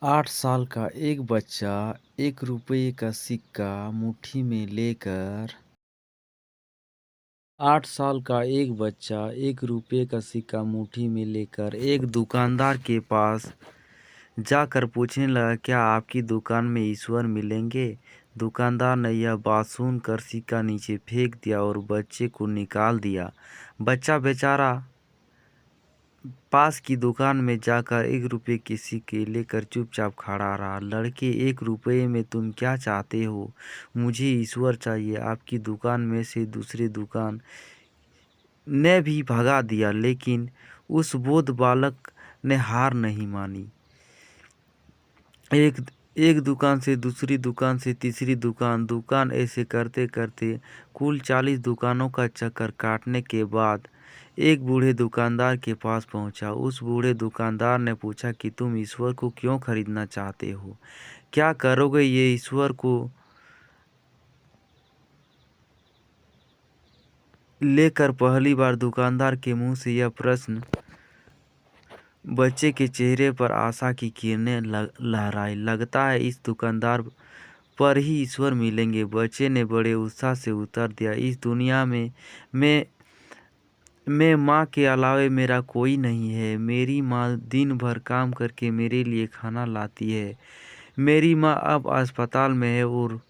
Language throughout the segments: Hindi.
8 साल का एक बच्चा 1 रुपये का सिक्का मुट्ठी में लेकर 8 साल का एक बच्चा 1 रुपये का सिक्का मुट्ठी में लेकर एक दुकानदार के पास जाकर पूछने लगा, क्या आपकी दुकान में ईश्वर मिलेंगे? दुकानदार ने यह बात सुनकर सिक्का नीचे फेंक दिया और बच्चे को निकाल दिया। बच्चा बेचारा पास की दुकान में जाकर 1 रुपये की सिक्के लेकर चुपचाप खड़ा रहा। लड़के, 1 रुपये में तुम क्या चाहते हो? मुझे ईश्वर चाहिए। आपकी दुकान में से दूसरी दुकान ने भी भगा दिया, लेकिन उस बोध बालक ने हार नहीं मानी। एक एक दुकान से दूसरी दुकान से तीसरी दुकान ऐसे करते करते कुल 40 दुकानों का चक्कर काटने के बाद एक बूढ़े दुकानदार के पास पहुंचा। उस बूढ़े दुकानदार ने पूछा कि तुम ईश्वर को क्यों खरीदना चाहते हो? क्या करोगे ये ईश्वर को लेकर? पहली बार दुकानदार के मुंह से यह प्रश्न बच्चे के चेहरे पर आशा की किरणें लहराई। लगता है इस दुकानदार पर ही ईश्वर मिलेंगे। बच्चे ने बड़े उत्साह से उत्तर दिया, इस दुनिया में माँ के अलावे मेरा कोई नहीं है। मेरी माँ दिन भर काम करके मेरे लिए खाना लाती है। मेरी माँ अब अस्पताल में है और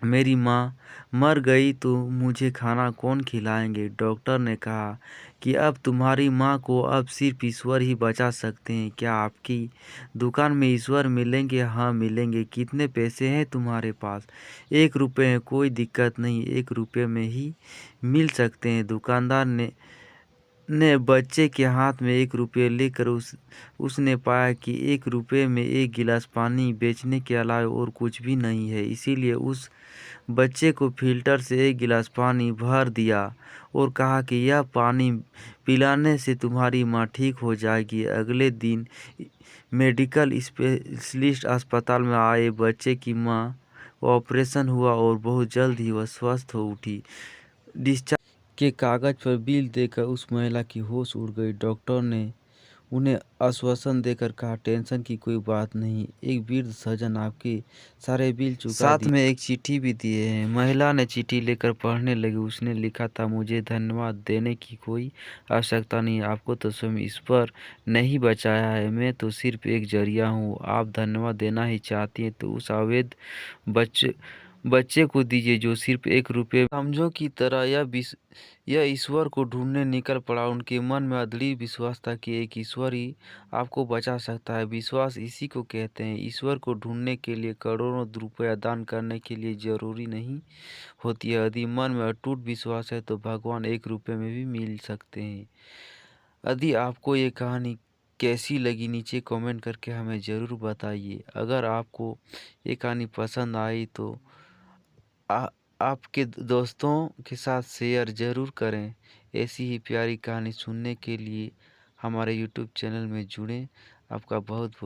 मेरी माँ मर गई तो मुझे खाना कौन खिलाएंगे? डॉक्टर ने कहा कि अब तुम्हारी माँ को अब सिर्फ ईश्वर ही बचा सकते हैं। क्या आपकी दुकान में ईश्वर मिलेंगे? हाँ मिलेंगे। कितने पैसे हैं तुम्हारे पास? 1 रुपये है। कोई दिक्कत नहीं, 1 रुपये में ही मिल सकते हैं। दुकानदार ने बच्चे के हाथ में 1 रुपये लेकर उसने पाया कि 1 रुपये में 1 गिलास पानी बेचने के अलावा और कुछ भी नहीं है। इसीलिए उस बच्चे को फिल्टर से 1 गिलास पानी भर दिया और कहा कि यह पानी पिलाने से तुम्हारी माँ ठीक हो जाएगी। अगले दिन मेडिकल स्पेशलिस्ट अस्पताल में आए। बच्चे की माँ ऑपरेशन हुआ और बहुत जल्द ही वह स्वस्थ हो उठी। डिस्चार्ज के कागज पर बिल देकर उस महिला की होश उड़ गई। डॉक्टर ने उन्हें आश्वासन देकर कहा, टेंशन की कोई बात नहीं, एक वृद्ध सज्जन आपके सारे बिल चुका साथ दिए। में एक चिट्ठी भी दिए हैं। महिला ने चिट्ठी लेकर पढ़ने लगी। उसने लिखा था, मुझे धन्यवाद देने की कोई आवश्यकता नहीं। आपको तो स्वयं ईश्वर ने ही बचाया है। मैं तो सिर्फ एक जरिया हूँ। आप धन्यवाद देना ही चाहती हैं तो उस अवैध बच्चे को दीजिए जो सिर्फ 1 रुपये समझो की तरह यह ईश्वर को ढूंढने निकल पड़ा। उनके मन में अदृढ़ विश्वास था कि एक ईश्वर ही आपको बचा सकता है। विश्वास इसी को कहते हैं। ईश्वर को ढूंढने के लिए करोड़ों रुपया दान करने के लिए जरूरी नहीं होती है। यदि मन में अटूट विश्वास है तो भगवान 1 रुपये में भी मिल सकते हैं। यदि आपको ये कहानी कैसी लगी नीचे कमेंट करके हमें ज़रूर बताइए। अगर आपको ये कहानी पसंद आई तो आपके दोस्तों के साथ शेयर ज़रूर करें। ऐसी ही प्यारी कहानी सुनने के लिए हमारे यूट्यूब चैनल में जुड़ें। आपका बहुत बहुत